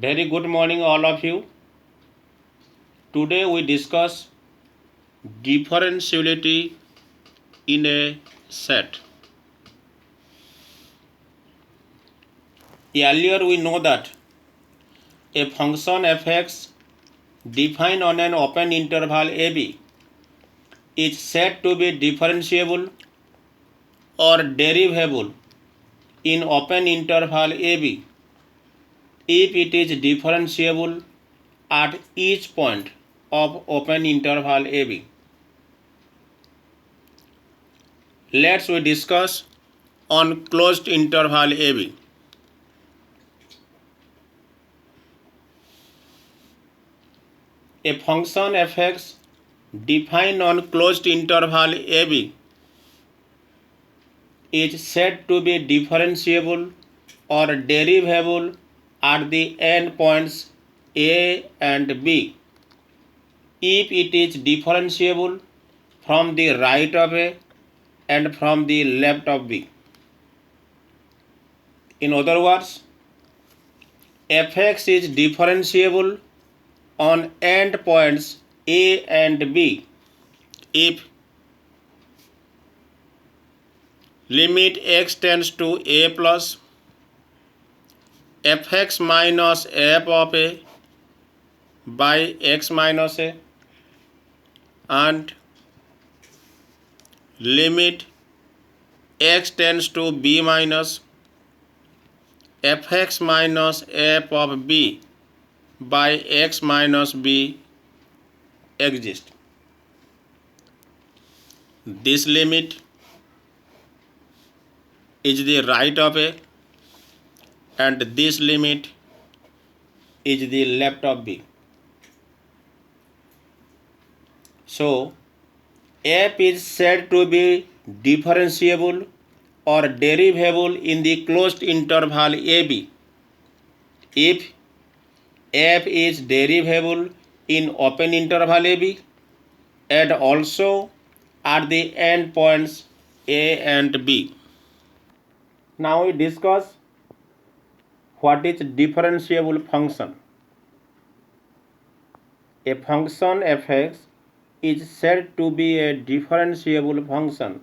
Very good morning, all of you. Today we discuss differentiability in a set. Earlier we know that a function fx defined on an open interval ab is said to be differentiable or derivable in open interval ab if it is differentiable at each point of open interval ab. Let's we discuss on closed interval ab. A function fx defined on closed interval ab is said to be differentiable or derivable at the endpoints a and b if it is differentiable from the right of a and from the left of b. In other words, fx is differentiable on endpoints a and b if limit x tends to a plus fx minus f of a by x minus a and limit x tends to b minus fx minus f of b by x minus b exist. This limit is the right of a and this limit is the left of b. So f is said to be differentiable or derivable in the closed interval ab if f is derivable in open interval ab and also at the endpoints a and b. Now we discuss what is differentiable function. A function fx is said to be a differentiable function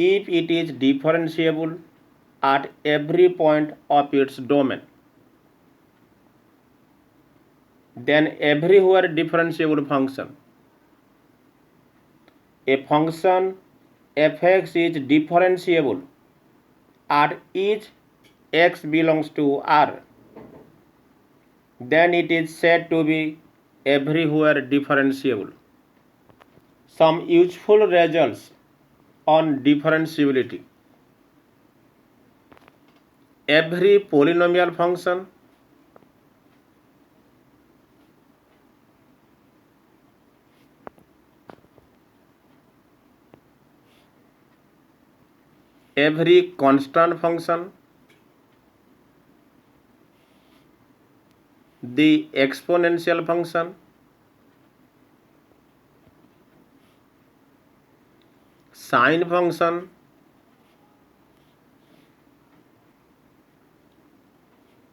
if it is differentiable at every point of its domain. Then everywhere differentiable function. A function fx is differentiable at each x belongs to R. Then it is said to be everywhere differentiable. Some useful results on differentiability. Every polynomial function every constant function, the exponential function, sine function,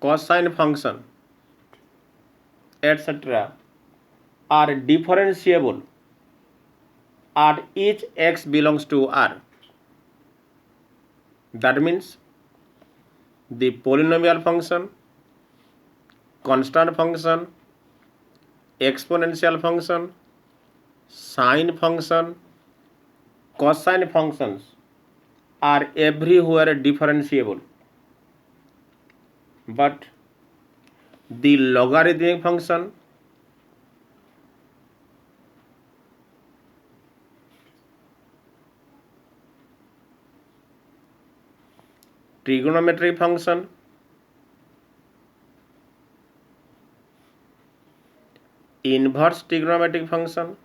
cosine function, etc. are differentiable at each x belongs to R. That means the polynomial function, constant function, exponential function, sine function, cosine functions are everywhere differentiable. But the logarithmic function, trigonometric function, inverse trigonometric function,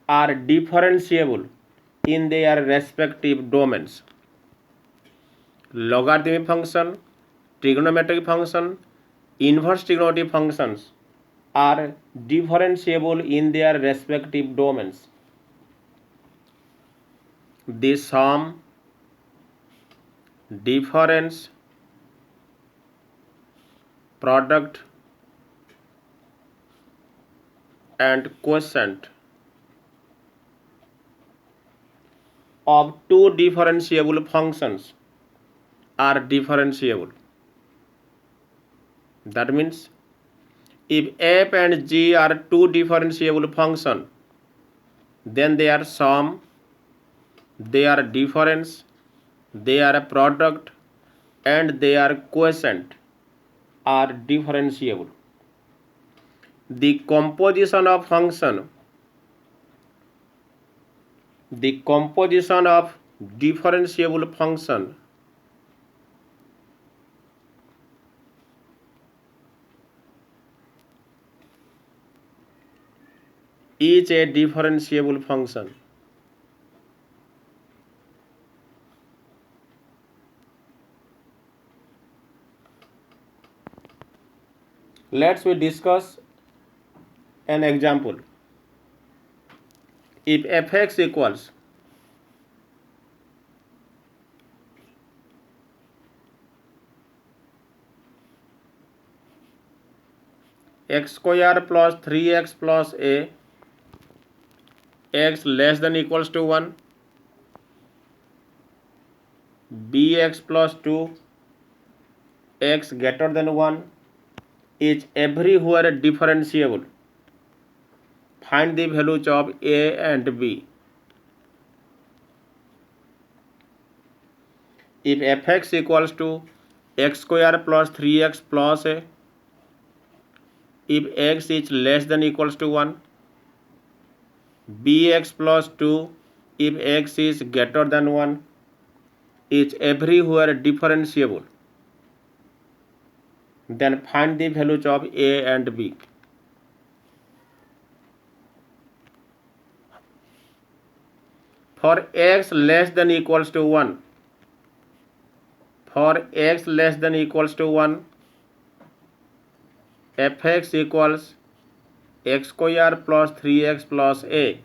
are differentiable in their respective domains. Logarithmic function, trigonometric function, inverse trigonometric functions are differentiable in their respective domains. the sum, difference, product, and quotient of two differentiable functions are differentiable. That means if f and g are two differentiable functions, then their sum, their difference, their product, and their quotient are differentiable. The composition of differentiable function is a differentiable function. Let's we discuss an example. If fx equals x square plus 3x plus a, x less than equals to 1, bx plus 2, x greater than 1 is everywhere differentiable. Find the values of a and b. If fx equals to x square plus 3x plus a, if x is less than equals to 1, bx plus 2 if x is greater than 1 is everywhere differentiable. Then find the values of a and b. For x less than equals to 1, fx equals x square plus 3x plus a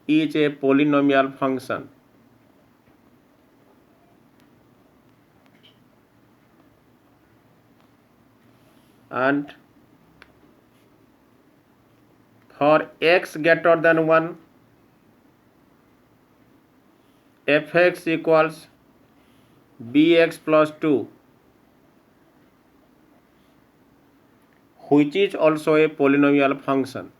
is a polynomial function. And for x greater than 1, fx equals bx plus 2, which is also a polynomial function.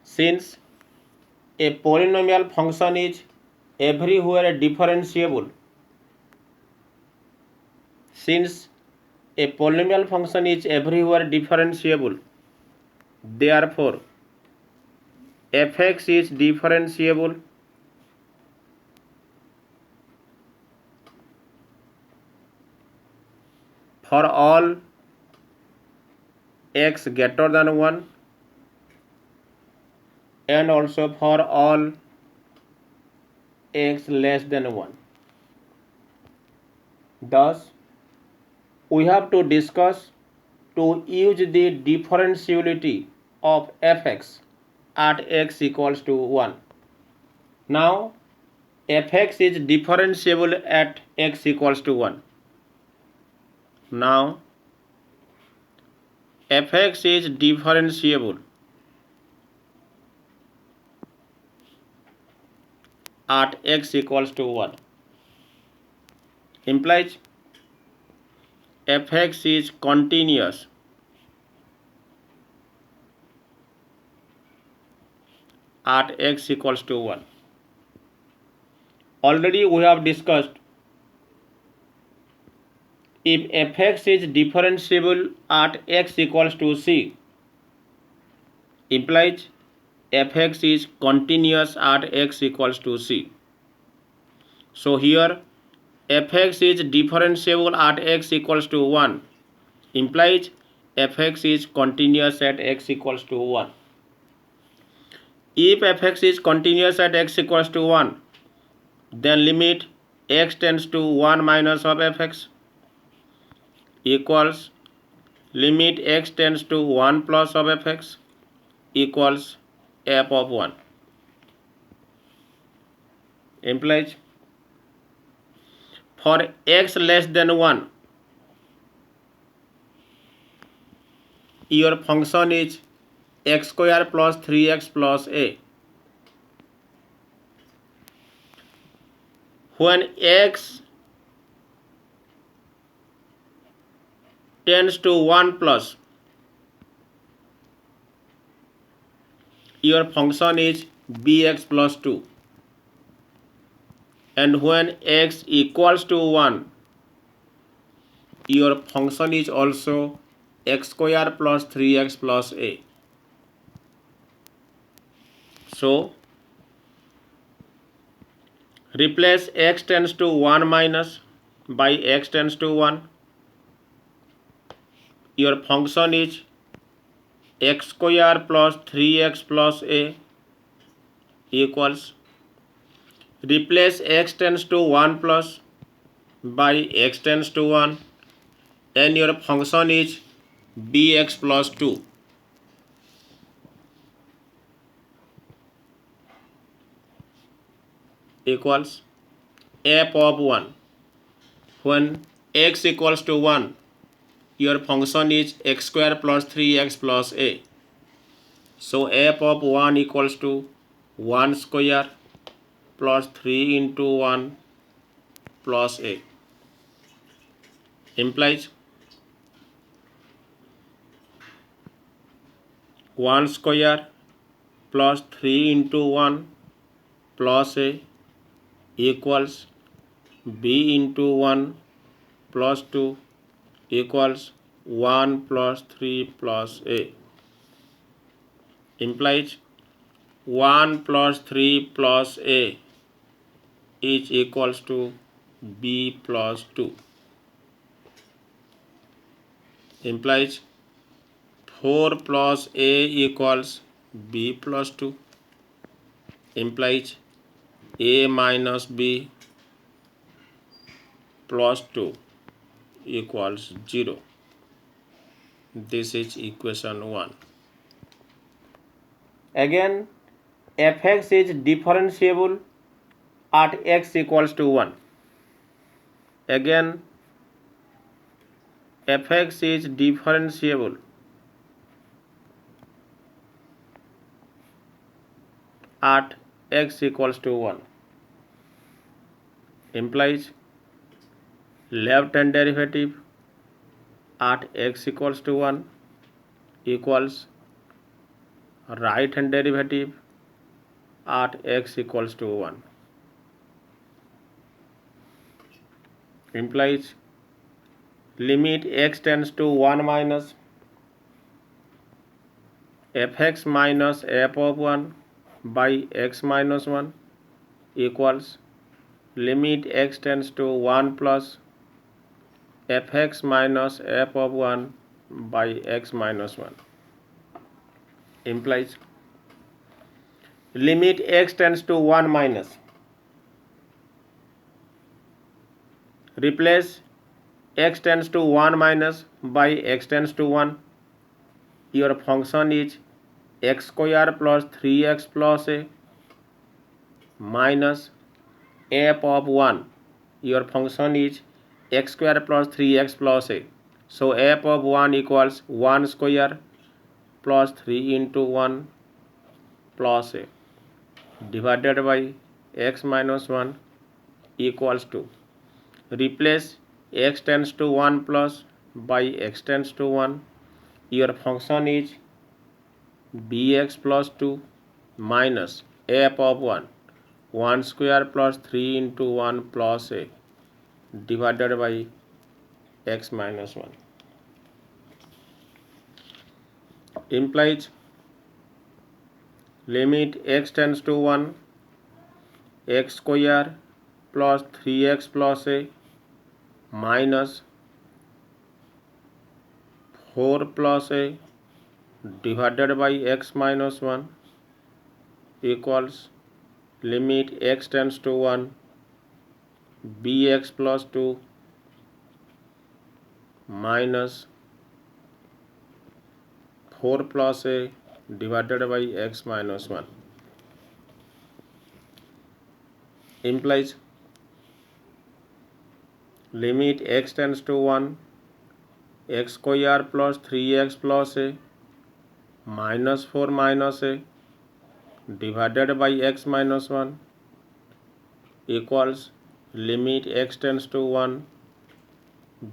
Since a polynomial function is everywhere differentiable, therefore fx is differentiable for all x greater than 1 and also for all x less than 1. Thus, we have to discuss to use the differentiability of fx at x equals to 1. Now, fx is differentiable at x equals to 1. Now, fx is differentiable at x equals to 1 implies fx is continuous at x equals to 1. Already we have discussed if fx is differentiable at x equals to c, implies fx is continuous at x equals to c. So here fx is differentiable at x equals to 1 implies fx is continuous at x equals to 1. If fx is continuous at x equals to 1, then limit x tends to 1 minus of fx equals limit x tends to 1 plus of fx equals f of 1 implies for x less than 1 your function is x square plus 3x plus a. When x tends to 1 plus your function is bx plus 2, and when x equals to 1 your function is also x square plus 3x plus a. So replace x tends to 1 minus by x tends to 1. Your function is x square plus 3x plus a equals, replace x tends to 1 plus by x tends to 1 and your function is bx plus 2 equals f of 1. When x equals to 1 your function is x square plus 3x plus a. So f of 1 equals to 1 square plus 3 into 1 plus a implies 1 square plus 3 into 1 plus a equals b into 1 plus 2 equals 1 plus 3 plus a implies 1 plus 3 plus a is equals to b plus 2 implies 4 plus a equals b plus 2 implies a minus b plus 2 equals 0. This is equation 1. Again fx is differentiable at x equals to 1. Again fx is differentiable at x equals to 1 implies left hand derivative at x equals to 1 equals right hand derivative at x equals to 1 implies limit x tends to 1 minus fx minus f of 1 by x minus 1 equals limit x tends to 1 plus fx minus f of 1 by x minus 1 implies limit x tends to 1 minus, replace x tends to 1 minus by x tends to 1. Your function is x square plus 3x plus a minus f of 1. Your function is x square plus 3x plus a. So f of 1 equals 1 square plus 3 into 1 plus a divided by x minus 1 equals to, replace x tends to 1 plus by x tends to 1. Your function is bx plus 2 minus f of 1 1 square plus 3 into 1 plus a divided by x minus 1 implies limit x tends to 1 x square plus 3x plus a minus 4 plus a divided by x minus 1 equals limit x tends to 1 bx plus 2 minus 4 plus a divided by x minus 1 implies limit x tends to 1 x square plus 3x plus a minus 4 minus a divided by x minus 1 equals limit x tends to 1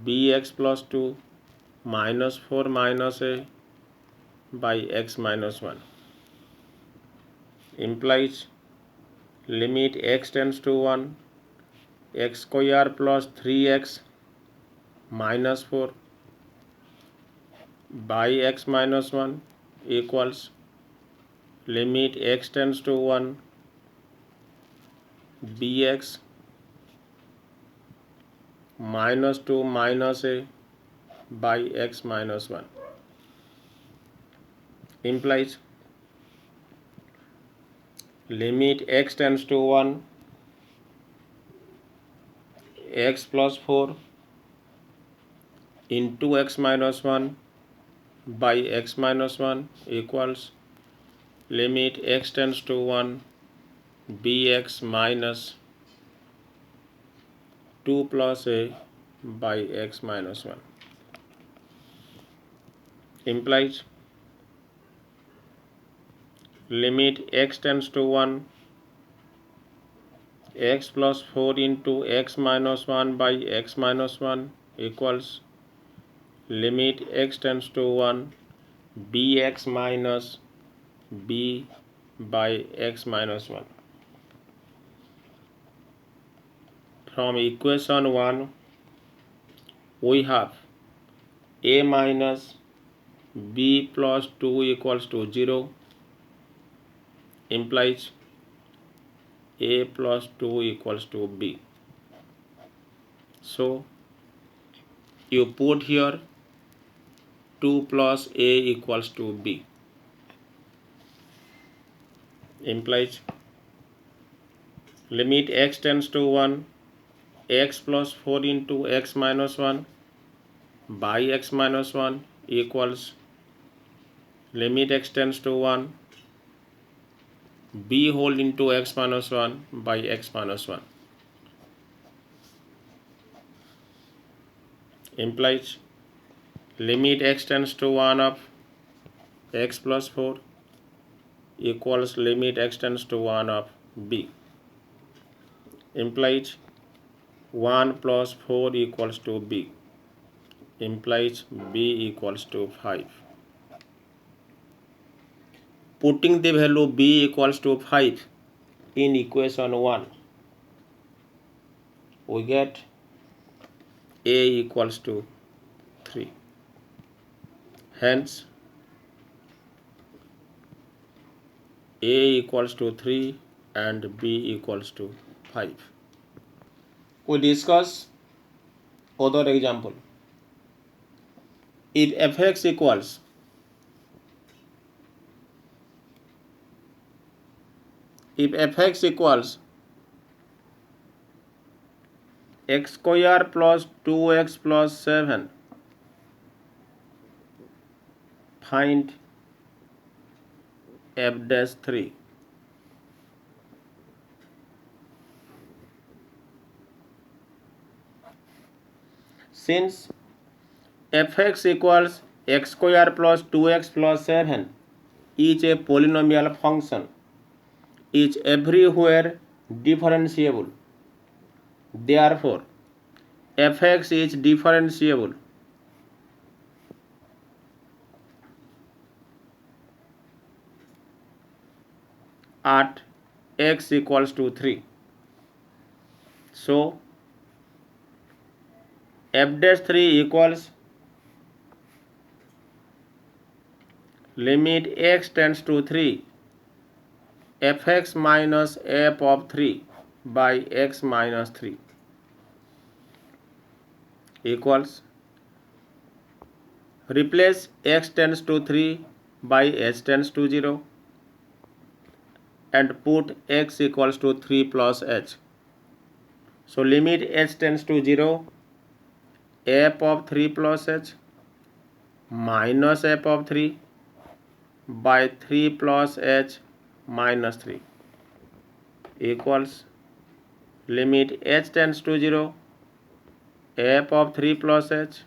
bx plus 2 minus 4 minus a by x minus 1 implies limit x tends to 1 x square plus 3x minus 4 by x minus 1 equals limit x tends to 1 bx minus 2 minus a by x minus 1 implies limit x tends to 1 x plus 4 into x minus 1 by x minus 1 equals limit x tends to 1 bx minus 2 plus a by x minus 1 implies limit x tends to 1 x plus 4 into x minus 1 by x minus 1 equals limit x tends to 1 bx minus b by x minus 1. From equation 1 we have a minus b plus 2 equals to 0 implies a plus 2 equals to b. So you put here 2 plus a equals to b implies limit x tends to 1 x plus 4 into x minus 1 by x minus 1 equals limit x tends to 1 b whole into x minus 1 by x minus 1 implies limit x tends to 1 of x plus 4 equals limit x tends to 1 of b implies 1 plus 4 equals to b implies b equals to 5. Putting the value b equals to 5 in equation 1 we get a equals to 3. Hence a equals to 3 and b equals to 5. We discuss other example. If fx equals x square plus 2x plus 7 find f dash 3. Since fx equals x square plus 2x plus 7 is a polynomial function, is everywhere differentiable. Therefore, fx is differentiable at x equals to 3. So, f dash 3 equals limit x tends to 3 fx minus f of 3 by x minus 3 equals replace x tends to 3 by h tends to 0 and put x equals to 3 plus h. So limit h tends to 0 f of 3 plus h minus f of 3 by 3 plus h minus 3 equals limit h tends to 0 f of 3 plus h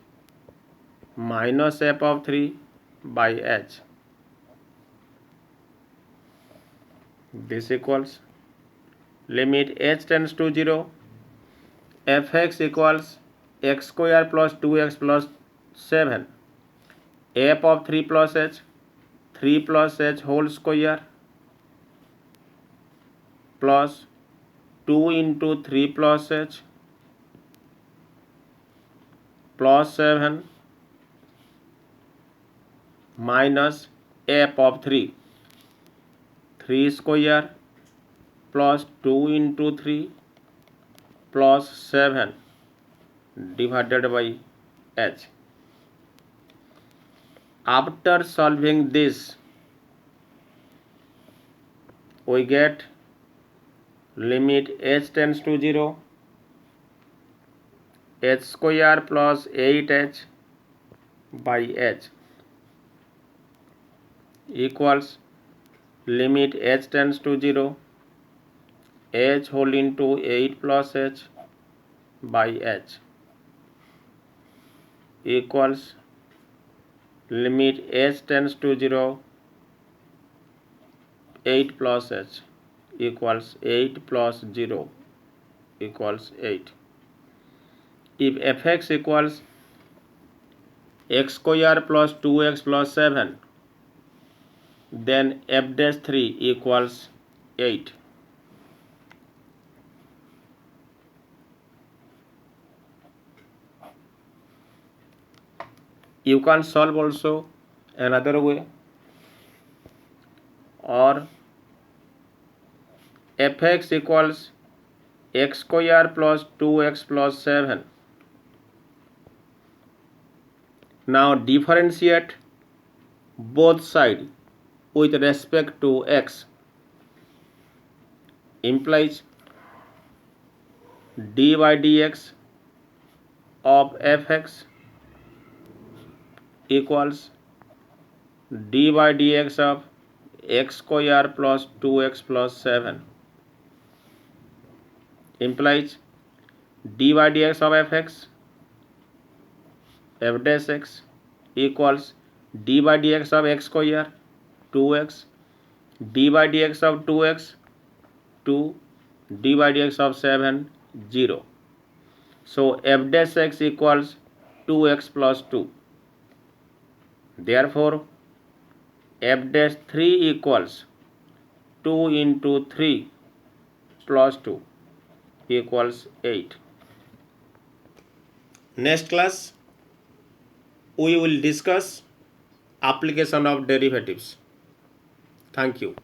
minus f of 3 by h. This equals limit h tends to 0 fx equals x square plus 2x plus 7 f of 3 plus h whole square plus 2 into 3 plus h plus 7 minus f of 3 square plus 2 into 3 plus 7 divided by h. After solving this, we get limit h tends to 0 h square plus 8h by h equals limit h tends to 0 h whole into 8 plus h by h equals limit h tends to 0 8 plus h equals 8 plus 0 equals 8. If fx equals x square plus 2x plus 7, then f dash 3 equals 8. You can solve also another way, or fx equals x square plus 2x plus 7. Now differentiate both sides with respect to x, implies dy dx of fx equals dy dx of x square plus 2x plus 7 implies dy dx of fx f dash x equals dy dx of x square 2x dy dx of 2x 2 dy dx of 7 0. So f dash x equals 2x plus 2. Therefore f dash 3 equals 2 into 3 plus 2 equals 8. Next class we will discuss application of derivatives. Thank you.